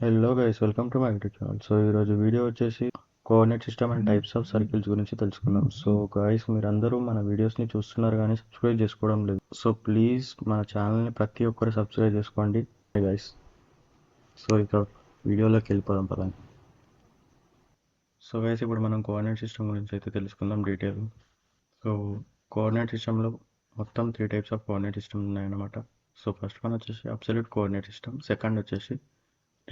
Hello guys, welcome to my YouTube channel. So ఈరోజు video వచ్చేసి coordinate system and types of circles గురించి తెలుసుకుందాం. So guys, మీరందరూ మన వీడియోస్ని చూస్తున్నారు కానీ సబ్స్క్రైబ్ చేసుకోవడం లేదు. సో ప్లీజ్ మన ఛానల్ని ప్రతి ఒక్కరు సబ్స్క్రైబ్ చేసుకోండి గైస్. సో ఇక వీడియోలోకి వెళ్ళిపోదాం పదండి. సో గైస్, ఇప్పుడు మనం కోఆర్డినేట్ సిస్టమ్ గురించి అయితే తెలుసుకుందాం డీటెయిల్. సో కోఆర్డినేట్ సిస్టంలో మొత్తం 3 టైప్స్ ఆఫ్ కోఆర్డినేట్ సిస్టమ్ ఉన్నాయన్నమాట. సో ఫస్ట్ వన్ వచ్చేసి అబ్సల్యూట్ కోఆర్డినేట్ సిస్టమ్, సెకండ్ వచ్చేసి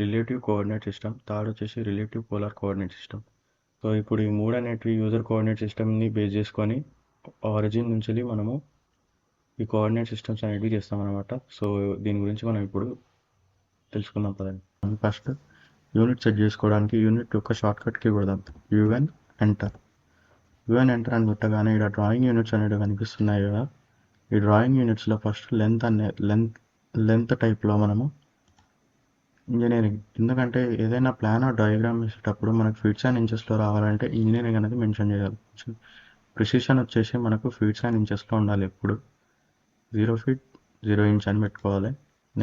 రిలేటివ్ కోఆర్డినేట్ సిస్టమ్, థర్డ్ వచ్చేసి relative polar coordinate system. So ఇప్పుడు ఈ మూడు అనేటివి యూజర్ కోఆర్డినేట్ సిస్టమ్ని బేస్ చేసుకొని ఆరిజిన్ నుంచి మనము ఈ కోఆర్డినేట్ సిస్టమ్స్ అనేటివి చేస్తామన్నమాట. సో దీని గురించి మనం ఇప్పుడు తెలుసుకుందాం పదండి. ఫస్ట్ యూనిట్ సెట్ చేసుకోవడానికి యూనిట్ యొక్క షార్ట్ కట్కి కొడదాం, యూఎన్ ఎంటర్. యూఎన్ ఎంటర్ అని కొట్టగానే ఇక్కడ డ్రాయింగ్ యూనిట్స్ అనేవి కనిపిస్తున్నాయి కదా. ఈ డ్రాయింగ్ యూనిట్స్లో ఫస్ట్ లెంత్ టైప్లో మనము ఇంజనీరింగ్, ఎందుకంటే ఏదైనా ప్లాన్ ఆర్ డయాగ్రామ్ వేసేటప్పుడు మనకు ఫీట్స్ అండ్ ఇంచెస్లో రావాలంటే ఇంజనీరింగ్ అనేది మెన్షన్ చేయాలి. ప్రిసిషన్ వచ్చేసి మనకు ఫీట్స్ అండ్ ఇంచెస్లో ఉండాలి. ఎప్పుడు 0 feet 0 inch అని పెట్టుకోవాలి.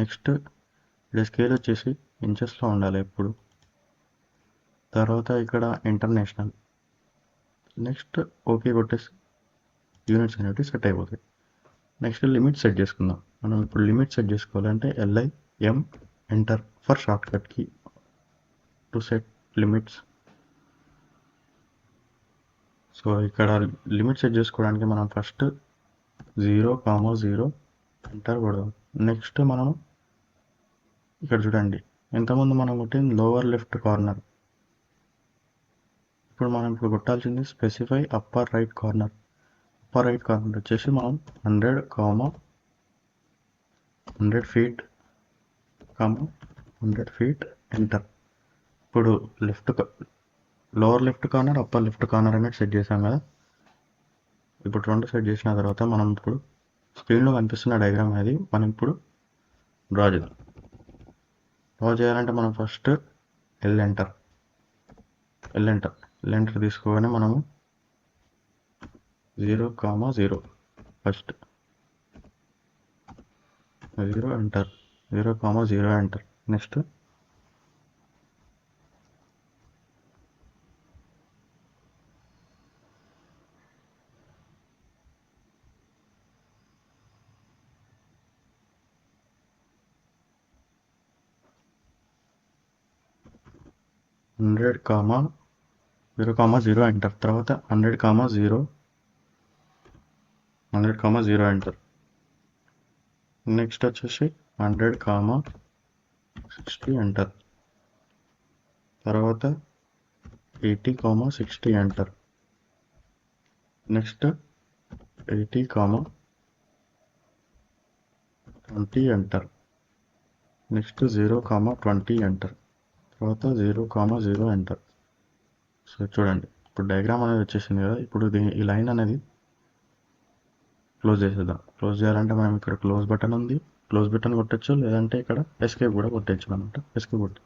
నెక్స్ట్ ఇక్కడ స్కేల్ వచ్చేసి ఇంచెస్లో ఉండాలి ఎప్పుడు. తర్వాత ఇక్కడ ఇంటర్నేషనల్. నెక్స్ట్ ఓకే కొట్టేసి యూనిట్స్ అనేవి సెట్ అయిపోతాయి. నెక్స్ట్ లిమిట్ సెట్ చేసుకుందాం. మనం ఇప్పుడు లిమిట్ సెట్ చేసుకోవాలంటే LIM enter for shortcut key to set limits. So ఇక్కడ లిమిట్ సెట్ చేసుకోవడానికి మనం ఫస్ట్ 0,0 ఎంటర్ కొడదాం. నెక్స్ట్ మనం ఇక్కడ చూడండి, ఇంతకుముందు మనం కొట్టింది లోవర్ లెఫ్ట్ కార్నర్. ఇప్పుడు కొట్టాల్సింది specify upper right corner. Upper right corner వచ్చేసి మనం 100 feet 100 feet ఎంటర్. ఇప్పుడు lower left corner upper left corner అనేది సెట్ చేసాం కదా. ఇప్పుడు రెండు సెట్ చేసిన తర్వాత మనం ఇప్పుడు స్క్రీన్లో కనిపిస్తున్న డయాగ్రామ్ అనేది మనం ఇప్పుడు డ్రా చేద్దాం. డ్రా చేయాలంటే మనం ఫస్ట్ ఎల్ ఎంటర్ తీసుకొని మనము 0,0 first 0 enter 0,0 enter. Next $100, 0,0 enter. తర్వాత 100,0 ఎంటర్. నెక్స్ట్ వచ్చేసి 100,60 ఎంటర్. తర్వాత 80,60 enter. Next 80,20 enter. Next 0,20 enter. తర్వాత 0,0 ఎంటర్. సో చూడండి, ఇప్పుడు డయాగ్రామ్ అనేది వచ్చేసింది కదా. ఇప్పుడు ఈ లైన్ అనేది క్లోజ్ చేసేద్దాం. క్లోజ్ చేయాలంటే మనం ఇక్కడ క్లోజ్ బటన్ ఉంది, క్లోజ్ బటన్ కొట్టచ్చు, లేదంటే ఇక్కడ ఎస్కేప్ కూడా కొట్టచ్చు అనమాట. ఎస్కేప్ కొట్టి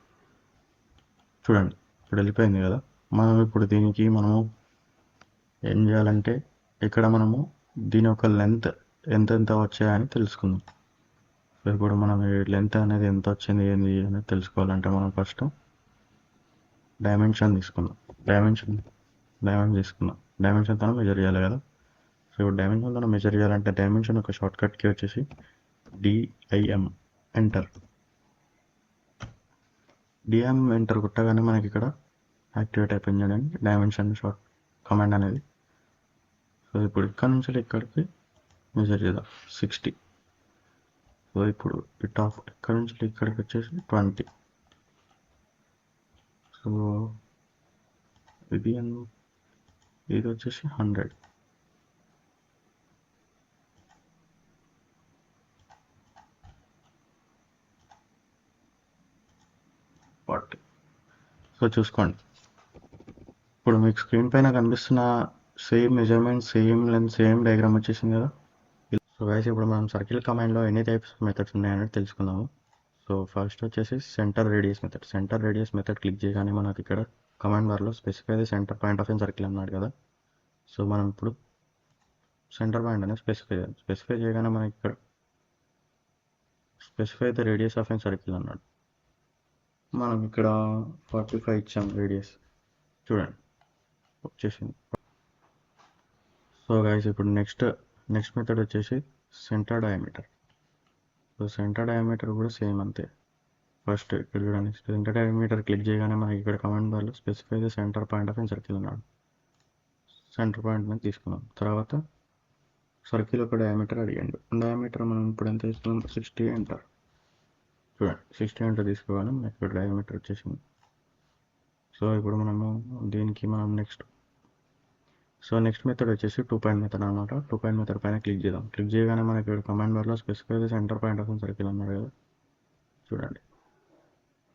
చూడండి, ఇప్పుడు వెళ్ళిపోయింది కదా. మనం ఇప్పుడు దీనికి మనము ఏం చేయాలంటే ఇక్కడ మనము దీని యొక్క లెంత్ ఎంత వచ్చాయని తెలుసుకుందాం. సో ఇప్పుడు మనం లెంత్ అనేది ఎంత వచ్చింది ఏంది అనేది తెలుసుకోవాలంటే మనం ఫస్ట్ డైమెన్షన్ తీసుకుందాం. డైమెన్షన్తో మెజర్ చేయాలి కదా. సో ఇప్పుడు డైమెన్షన్తో మెజర్ చేయాలంటే డైమెన్షన్ ఒక షార్ట్ కట్కి వచ్చేసి DIM ఎంటర్. DIM ఎంటర్ కొట్టగానే మనకి ఇక్కడ యాక్టివేట్ అయిపోయింది చూడండి డైమెన్షన్ షార్ట్ కమాండ్ అనేది. సో ఇప్పుడు ఇక్కడ నుంచి ఇక్కడికి మెజర్ చేద్దాం 60. సో ఇప్పుడు ఇక్కడ నుంచి ఇక్కడికి వచ్చేసి 20. సో ఇది వచ్చేసి 100. సో చూసుకోండి, ఇప్పుడు మీకు స్క్రీన్ పైన కనిపిస్తున్న same measurement, same length, same diagram వచ్చేసింది కదా. సో గైస్, ఇప్పుడు మనం సర్కిల్ కమాండ్లో ఎన్ని టైప్స్ మెథడ్స్ ఉన్నాయని తెలుసుకుందాము. సో ఫస్ట్ వచ్చేసి సెంటర్ రేడియస్ మెథడ్ క్లిక్ చేయగానే మనకి ఇక్కడ కమాండ్ బార్లో specify the centre point of an circle అన్నాడు కదా. సో మనం ఇప్పుడు సెంటర్ పాయింట్ అనేది స్పెసిఫై చేయగానే మనకి ఇక్కడ specify the radius of an circle అన్నాడు. మనం ఇక్కడ 45 ఇచ్చాం రేడియస్, చూడండి వచ్చేసింది. సో గైస్ ఇప్పుడు నెక్స్ట్ మెథడ్ వచ్చేసి centre diameter. So centre diameter కూడా సేమ్ అంతే. ఫస్ట్ ఇక్కడ చూడండి, సెంటర్ డయామీటర్ క్లిక్ చేయగానే మనకి ఇక్కడ కమాండ్ బార్లో specify the centre point of an circle అన్నాడు. సెంటర్ పాయింట్ అనేది తీసుకున్నాం. తర్వాత సర్కిల్ ఒక డయామీటర్ అడిగాడు. డయామీటర్ మనం ఇప్పుడు ఎంత తీసుకున్నాం, 60 అంటారు. చూడండి 60 అంటే తీసుకోవాలి, మనకి ఇక్కడ డయామీటర్ వచ్చేసింది. సో ఇప్పుడు మనము దీనికి నెక్స్ట్ మెథడ్ వచ్చేసి 2 పాయింట్ మెథడ్ అనమాట. 2 పాయింట్ మెథడ్ పైన క్లిక్ చేద్దాం. క్లిక్ చేయగానే మనకి ఇక్కడ కమాండ్ బార్లో specify the centre point of circle అన్నాడు కదా. చూడండి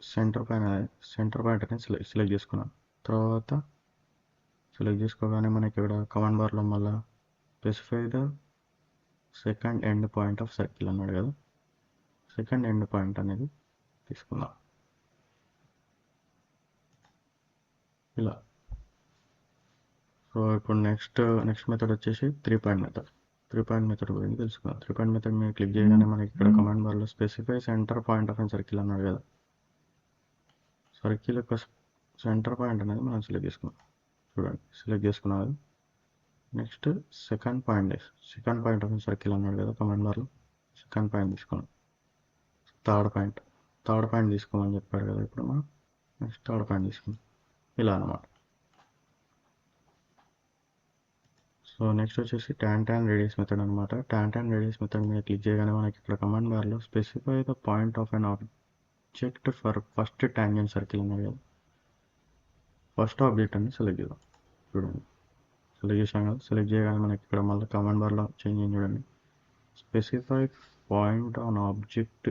సెంటర్ పాయింట్ అనేది సెలెక్ట్ చేసుకున్నాం. తర్వాత సెలెక్ట్ చేసుకోగానే మనకి ఇక్కడ కమాండ్ బార్లో మళ్ళీ specify the second end point of circle అన్నాడు కదా. సెకండ్ ఎండ్ పాయింట్ అనేది తీసుకుందాం ఇలా. సో ఇప్పుడు నెక్స్ట్ మెథడ్ వచ్చేసి 3 పాయింట్ మెథడ్. 3 పాయింట్ మెథడ్ గురించి తెలుసుకుందాం. 3 పాయింట్ మెథడ్ మీద క్లిక్ చేయగానే మనకి ఇక్కడ కమాండ్ బార్లో specify centre point of an circle అన్నాడు కదా. సర్కిల్ యొక్క సెంటర్ పాయింట్ అనేది మనం సెలెక్ట్ చేసుకున్నాం. చూడండి సెలెక్ట్ చేసుకున్నాం. Next second point of an circle అన్నాడు కదా కమాండ్ బార్లో. సెకండ్ పాయింట్ తీసుకున్నాం. థర్డ్ పాయింట్ తీసుకోమని చెప్పాడు కదా ఇప్పుడు మనం. నెక్స్ట్ థర్డ్ పాయింట్ తీసుకున్నాం ఇలా అన్నమాట. సో నెక్స్ట్ వచ్చేసి tan రేడియస్ మెథడ్ అనమాట. tan రేడియస్ మెథడ్ మీద క్లిక్ చేయగానే మనకి ఇక్కడ కమాండ్ బార్లో specify the point of an object for first tangent circle అన్నారు కదా. ఫస్ట్ ఆబ్జెక్ట్ అని సెలెక్ట్ చేద్దాం. చూడండి సెలెక్ట్ చేసాం కదా. సెలెక్ట్ చేయగానే మనకి ఇక్కడ మళ్ళీ కమాండ్ బార్లో చేంజ్ అయ్యింది చూడండి. Specify point on object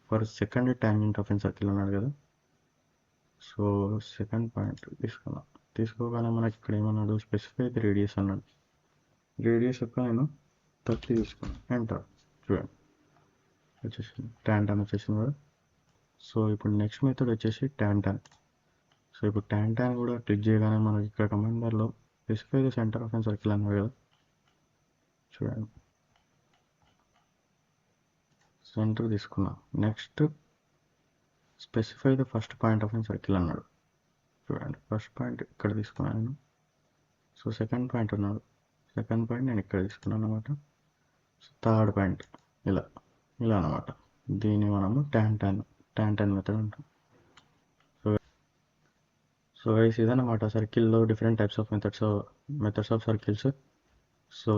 for second tangent of an circle అన్నాడు కదా. సో సెకండ్ పాయింట్ తీసుకున్నాం. తీసుకోగానే మనకి ఇక్కడ ఏమన్నాడు, స్పెసిఫై ది రేడియస్ అన్నాడు. రేడియస్ యొక్క నేను 30 తీసుకున్నాను. ఎంటర్. చూడండి వచ్చేసింది, tan వచ్చేసింది కదా. సో ఇప్పుడు నెక్స్ట్ మెథడ్ వచ్చేసి tan. సో ఇప్పుడు tan కూడా క్లిక్ చేయగానే మనకి ఇక్కడ కమాండ్ బార్లో specify the centre of an circle అన్నాడు కదా. చూడండి సెంటర్ తీసుకున్నా. Next specify the first point of an circle అన్నాడు. చూడండి ఫస్ట్ పాయింట్ ఇక్కడ తీసుకున్నాను. సో సెకండ్ పాయింట్ అన్నాడు. సెకండ్ పాయింట్ నేను ఇక్కడ తీసుకున్నాను అనమాట. థర్డ్ పాయింట్ ఇలా అనమాట. దీన్ని మనము tan మెథడ్ అంటాం. సో గైస్ ఇదన్నమాట సర్కిల్లో different types of methods of circles. So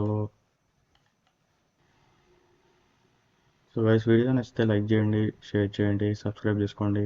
guys video నచ్చితే లైక్ చేయండి, షేర్ చేయండి, సబ్స్క్రైబ్ చేసుకోండి.